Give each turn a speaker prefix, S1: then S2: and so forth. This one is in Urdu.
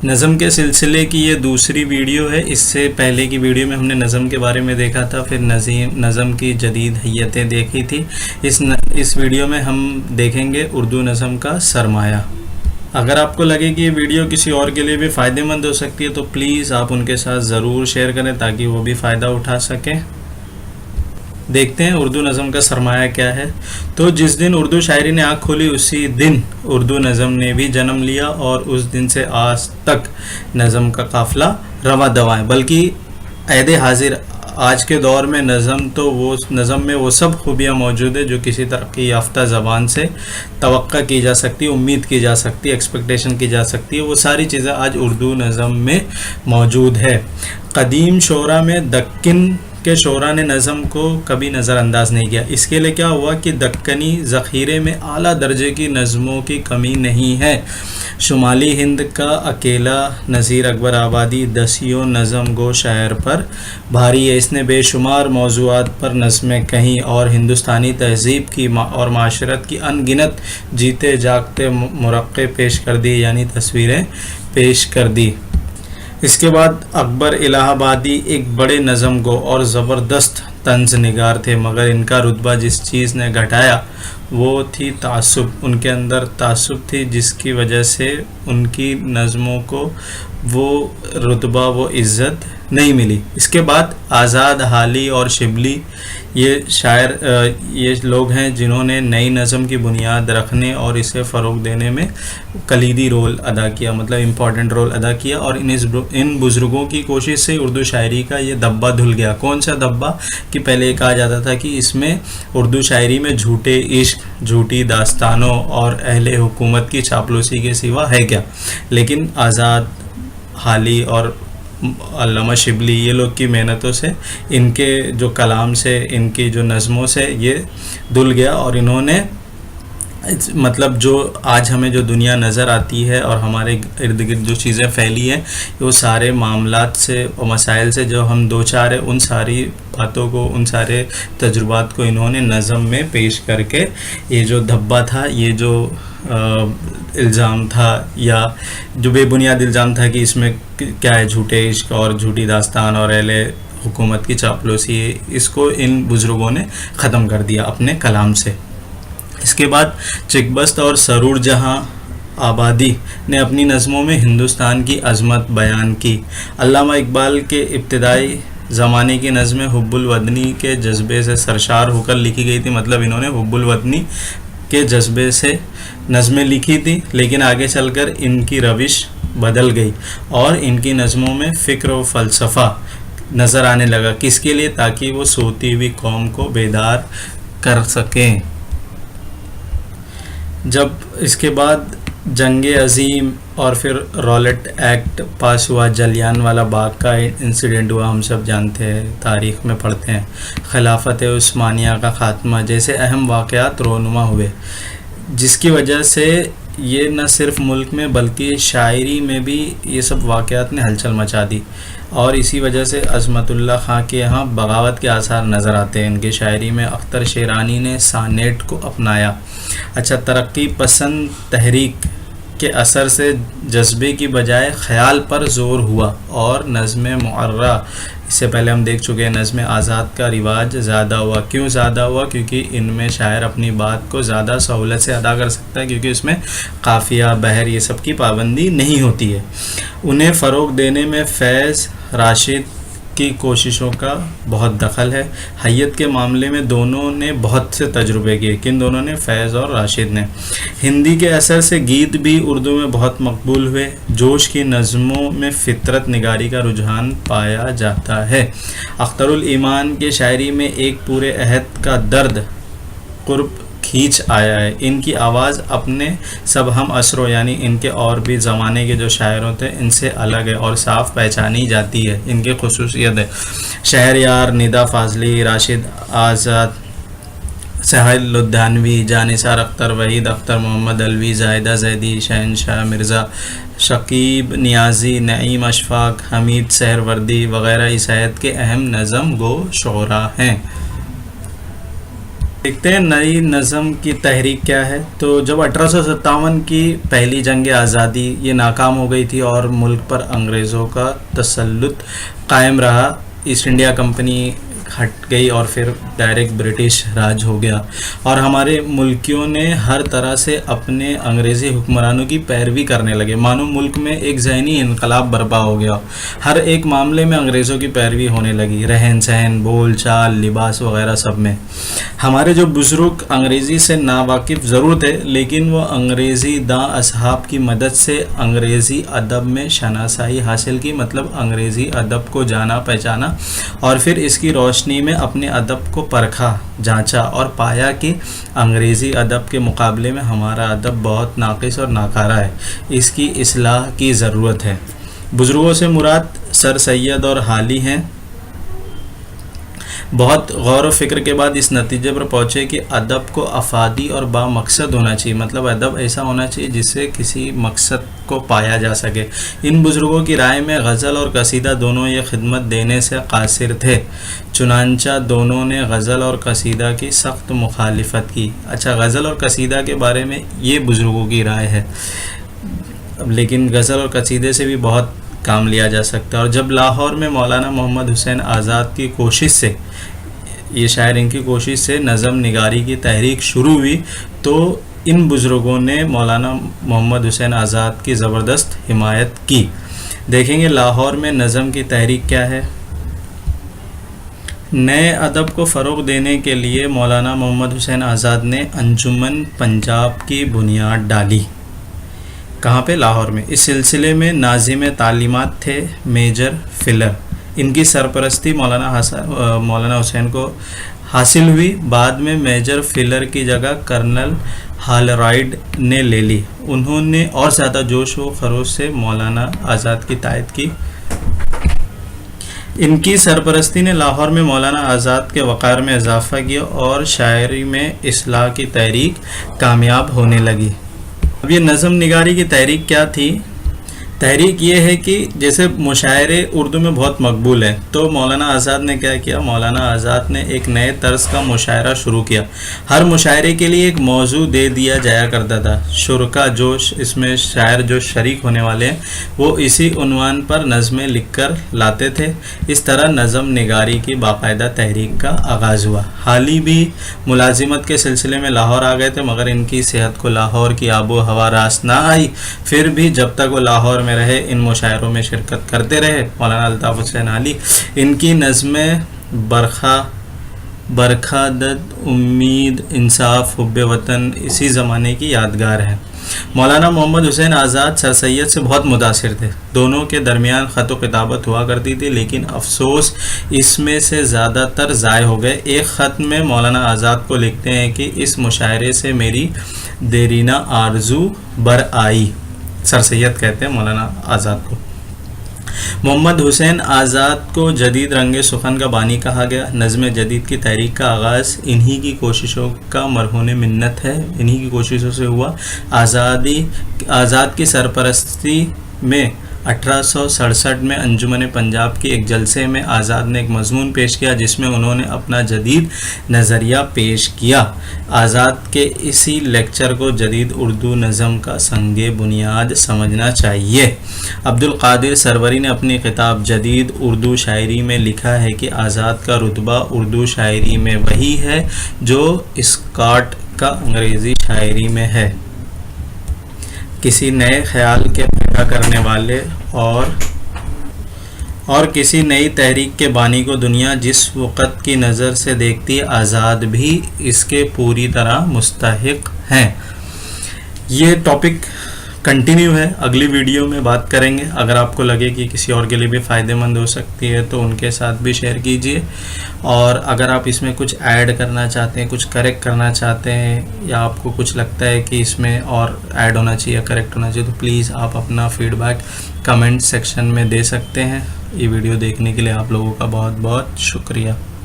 S1: نظم کے سلسلے کی یہ دوسری ویڈیو ہے۔ اس سے پہلے کی ویڈیو میں ہم نے نظم کے بارے میں دیکھا تھا، پھر نظم کی جدید حیتیں دیکھی تھی۔ اس ویڈیو میں ہم دیکھیں گے اردو نظم کا سرمایہ۔ اگر آپ کو لگے کہ یہ ویڈیو کسی اور کے لیے بھی فائدہ مند ہو سکتی ہے تو پلیز آپ ان کے ساتھ ضرور شیئر کریں تاکہ وہ بھی فائدہ اٹھا سکیں۔ دیکھتے ہیں اردو نظم کا سرمایہ کیا ہے۔ تو جس دن اردو شاعری نے آنکھ کھولی اسی دن اردو نظم نے بھی جنم لیا، اور اس دن سے آج تک نظم کا قافلہ رواں دواں ہے۔ بلکہ عہد حاضر آج کے دور میں نظم میں وہ سب خوبیاں موجود ہیں جو کسی ترقی یافتہ زبان سے توقع کی جا سکتی، امید کی جا سکتی، ایکسپیکٹیشن کی جا سکتی ہے، وہ ساری چیزیں آج اردو نظم میں موجود ہے۔ قدیم شعراء میں دکن کے شعراء نے نظم کو کبھی نظر انداز نہیں کیا۔ اس کے لیے کیا ہوا کہ دکنی ذخیرے میں اعلیٰ درجے کی نظموں کی کمی نہیں ہے۔ شمالی ہند کا اکیلا نذیر اکبر آبادی دسیوں نظم گو شاعر پر بھاری ہے۔ اس نے بے شمار موضوعات پر نظمیں کہیں اور ہندوستانی تہذیب کی اور معاشرت کی ان گنت جیتے جاگتے مرقع پیش کر دی، یعنی تصویریں پیش کر دی۔ اس کے بعد اکبر الہ آبادی ایک بڑے نظم گو اور زبردست طنز نگار تھے، مگر ان کا رتبہ جس چیز نے گھٹایا وہ تھی تعصب۔ ان کے اندر تعصب تھی جس کی وجہ سے ان کی نظموں کو وہ رتبہ، وہ عزت نہیں ملی۔ اس کے بعد آزاد، حالی اور شبلی یہ لوگ ہیں جنہوں نے نئی نظم کی بنیاد رکھنے اور اسے فروغ دینے میں کلیدی رول ادا کیا، مطلب امپورٹنٹ رول ادا کیا، اور ان بزرگوں کی کوشش سے اردو شاعری کا یہ دبا دھل گیا۔ کون سا دبا؟ کہ پہلے یہ کہا جاتا تھا کہ اس میں اردو شاعری میں جھوٹے عشق، جھوٹی داستانوں اور اہل حکومت کی چاپلوسی کے سوا ہے کیا؟ لیکن آزاد، حالی اور علامہ شبلی یہ لوگ کی محنتوں سے، ان کے جو کلام سے، ان کی جو نظموں سے یہ دھل گیا، اور انہوں نے مطلب جو آج ہمیں جو دنیا نظر آتی ہے اور ہمارے ارد گرد جو چیزیں پھیلی ہیں، وہ سارے معاملات سے اور مسائل سے جو ہم دو چار ہیں، ان ساری باتوں کو، ان سارے تجربات کو انہوں نے نظم میں پیش کر کے یہ جو دھبا تھا، یہ جو الزام تھا یا جو بے بنیاد الزام تھا کہ اس میں کیا ہے، جھوٹے عشق اور جھوٹی داستان اور اہل حکومت کی چاپلوسی، اس کو ان بزرگوں نے ختم کر دیا اپنے کلام سے۔ اس کے بعد چکبست اور سرور جہاں آبادی نے اپنی نظموں میں ہندوستان کی عظمت بیان کی۔ علامہ اقبال کے ابتدائی زمانے کی نظمیں حب الوطنی کے جذبے سے سرشار ہو کر لکھی گئی تھی، مطلب انہوں نے حب الوطنی کے جذبے سے نظمیں لکھی تھی، لیکن آگے چل کر ان کی روش بدل گئی اور ان کی نظموں میں فکر و فلسفہ نظر آنے لگا۔ کس کے لیے؟ تاکہ وہ سوتی ہوئی قوم کو بیدار کر سکیں۔ جب اس کے بعد جنگ عظیم اور پھر رولٹ ایکٹ پاس ہوا، جلیان والا باغ کا انسیڈنٹ ہوا، ہم سب جانتے ہیں، تاریخ میں پڑھتے ہیں، خلافت عثمانیہ کا خاتمہ جیسے اہم واقعات رونما ہوئے، جس کی وجہ سے یہ نہ صرف ملک میں بلکہ شاعری میں بھی یہ سب واقعات نے ہلچل مچا دی، اور اسی وجہ سے عظمت اللہ خان کے یہاں بغاوت کے آثار نظر آتے ہیں۔ ان کی شاعری میں اختر شیرانی نے سانیٹ کو اپنایا۔ اچھا، ترقی پسند تحریک کے اثر سے جذبے کی بجائے خیال پر زور ہوا، اور نظم معرہ، اس سے پہلے ہم دیکھ چکے ہیں، نظم آزاد کا رواج زیادہ ہوا۔ کیوں زیادہ ہوا؟ کیونکہ ان میں شاعر اپنی بات کو زیادہ سہولت سے ادا کر سکتا ہے، کیونکہ اس میں قافیہ، بحر، یہ سب کی پابندی نہیں ہوتی ہے۔ انہیں فروغ دینے میں فیض راشد کی کوششوں کا بہت دخل ہے۔ حیت کے معاملے میں دونوں نے بہت سے تجربے کیے۔ کن دونوں نے؟ فیض اور راشد نے۔ ہندی کے اثر سے گیت بھی اردو میں بہت مقبول ہوئے۔ جوش کی نظموں میں فطرت نگاری کا رجحان پایا جاتا ہے۔ اختر الایمان کے شاعری میں ایک پورے عہد کا درد قرب کھینچ آیا ہے۔ ان کی آواز اپنے سب ہم عصروں، یعنی ان کے اور بھی زمانے کے جو شاعر ہوتے ہیں ان سے الگ ہے اور صاف پہچانی جاتی ہے، ان کی خصوصیت ہے۔ شہریار، ندا فاضلی، راشد آزاد، سہیل لدھیانوی، جانثار اختر، وحید اختر، محمد علوی، زاہدہ زیدی، شہنشاہ مرزا، شکیب نیازی، نعیم اشفاق، حمید سہروردی وغیرہ اس عہد کے اہم نظم گو شعراء ہیں۔ دیکھتے ہیں نئی نظم کی تحریک کیا ہے. تو جب 1857 کی پہلی جنگ آزادی یہ ناکام ہو گئی تھی اور ملک پر انگریزوں کا تسلط قائم رہا، ایسٹ انڈیا کمپنی ہٹ گئی اور پھر ڈائریکٹ برٹش راج ہو گیا، اور ہمارے ملکیوں نے ہر طرح سے اپنے انگریزی حکمرانوں کی پیروی کرنے لگے. مانو ملک میں ایک ذہنی انقلاب برپا ہو گیا. ہر ایک معاملے میں انگریزوں کی پیروی ہونے لگی، رہن سہن، بول چال، لباس وغیرہ سب میں. ہمارے جو بزرگ انگریزی سے ناواقف ضرور تھے، لیکن وہ انگریزی داں اصحاب کی مدد سے انگریزی ادب میں شناسائی حاصل کی، مطلب انگریزی ادب کو جانا پہچانا، اور پھر اس کی روشنی میں اپنے ادب کو پرکھا، جانچا اور پایا کہ انگریزی ادب کے مقابلے میں ہمارا ادب بہت ناقص اور ناکارہ ہے، اس کی اصلاح کی ضرورت ہے. بزرگوں سے مراد سر سید اور حالی ہیں. بہت غور و فکر کے بعد اس نتیجے پر پہنچے کہ ادب کو افادی اور با مقصد ہونا چاہیے، مطلب ادب ایسا ہونا چاہیے جس سے کسی مقصد کو پایا جا سکے. ان بزرگوں کی رائے میں غزل اور قصیدہ دونوں یہ خدمت دینے سے قاصر تھے، چنانچہ دونوں نے غزل اور قصیدہ کی سخت مخالفت کی. اچھا، غزل اور قصیدہ کے بارے میں یہ بزرگوں کی رائے ہے، لیکن غزل اور قصیدے سے بھی بہت کام لیا جا سکتا ہے. اور جب لاہور میں مولانا محمد حسین آزاد کی کوشش سے، یہ شاعر ان کی کوشش سے نظم نگاری کی تحریک شروع ہوئی، تو ان بزرگوں نے مولانا محمد حسین آزاد کی زبردست حمایت کی. دیکھیں گے لاہور میں نظم کی تحریک کیا ہے. نئے ادب کو فروغ دینے کے لیے مولانا محمد حسین آزاد نے انجمن پنجاب کی بنیاد ڈالی. کہاں پہ؟ لاہور میں. اس سلسلے میں ناظم تعلیمات تھے میجر فلر. ان کی سرپرستی مولانا حسین کو حاصل ہوئی. بعد میں میجر فلر کی جگہ کرنل ہالرائڈ نے لے لی. انہوں نے اور زیادہ جوش و خروش سے مولانا آزاد کی تائید کی. ان کی سرپرستی نے لاہور میں مولانا آزاد کے وقار میں اضافہ کیا اور شاعری میں اصلاح کی تحریک کامیاب ہونے لگی. اب یہ نظم نگاری کی تحریک کیا تھی؟ تحریک یہ ہے کہ جیسے مشاعرے اردو میں بہت مقبول ہیں، تو مولانا آزاد نے کیا کیا؟ مولانا آزاد نے ایک نئے طرز کا مشاعرہ شروع کیا. ہر مشاعرے کے لیے ایک موضوع دے دیا جایا کرتا تھا. شرکا جوش، اس میں شاعر جو شریک ہونے والے ہیں، وہ اسی عنوان پر نظمیں لکھ کر لاتے تھے. اس طرح نظم نگاری کی باقاعدہ تحریک کا آغاز ہوا. حالی بھی ملازمت کے سلسلے میں لاہور آ گئے تھے، مگر ان کی صحت کو لاہور کی آب و ہوا راس نہ آئی. پھر بھی جب تک وہ لاہور میں رہے، ان مشاعروں میں شرکت کرتے رہے. مولانا الطاف حسین علی، ان کی نظمیں برکھا دد، امید، انصاف، حب وطن اسی زمانے کی یادگار ہیں. مولانا محمد حسین آزاد سر سید سے بہت متاثر تھے. دونوں کے درمیان خط و کتابت ہوا کرتی تھی، لیکن افسوس اس میں سے زیادہ تر ضائع ہو گئے. ایک خط میں مولانا آزاد کو لکھتے ہیں کہ اس مشاعرے سے میری دیرینہ آرزو بر آئی. سر سید کہتے ہیں مولانا آزاد کو. محمد حسین آزاد کو جدید رنگ سخن کا بانی کہا گیا. نظم جدید کی تحریک کا آغاز انہی کی کوششوں کا مرہون منت ہے، انہی کی کوششوں سے ہوا. آزاد کی سرپرستی میں 1867 میں انجمن پنجاب کی ایک جلسے میں آزاد نے ایک مضمون پیش کیا، جس میں انہوں نے اپنا جدید نظریہ پیش کیا. آزاد کے اسی لیکچر کو جدید اردو نظم کا سنگ بنیاد سمجھنا چاہیے. عبد القادر سروری نے اپنی کتاب جدید اردو شاعری میں لکھا ہے کہ آزاد کا رتبہ اردو شاعری میں وہی ہے جو اسکاٹ کا انگریزی شاعری میں ہے. کسی نئے خیال کے پیدا کرنے والے اور کسی نئی تحریک کے بانی کو دنیا جس وقت کی نظر سے دیکھتی ہے، آزاد بھی اس کے پوری طرح مستحق ہیں. یہ ٹاپک کنٹینیو ہے، اگلی ویڈیو میں بات کریں گے. اگر آپ کو لگے کہ کسی اور کے لیے بھی فائدہ مند ہو سکتی ہے تو ان کے ساتھ بھی شیئر کیجیے. اور اگر آپ اس میں کچھ ایڈ کرنا چاہتے ہیں، کچھ کریکٹ کرنا چاہتے ہیں، یا آپ کو کچھ لگتا ہے کہ اس میں اور ایڈ ہونا چاہیے یا کریکٹ ہونا چاہیے، تو پلیز آپ اپنا فیڈ بیک کمنٹ سیکشن میں دے سکتے ہیں. یہ ویڈیو دیکھنے کے لیے آپ لوگوں کا بہت بہت شکریہ.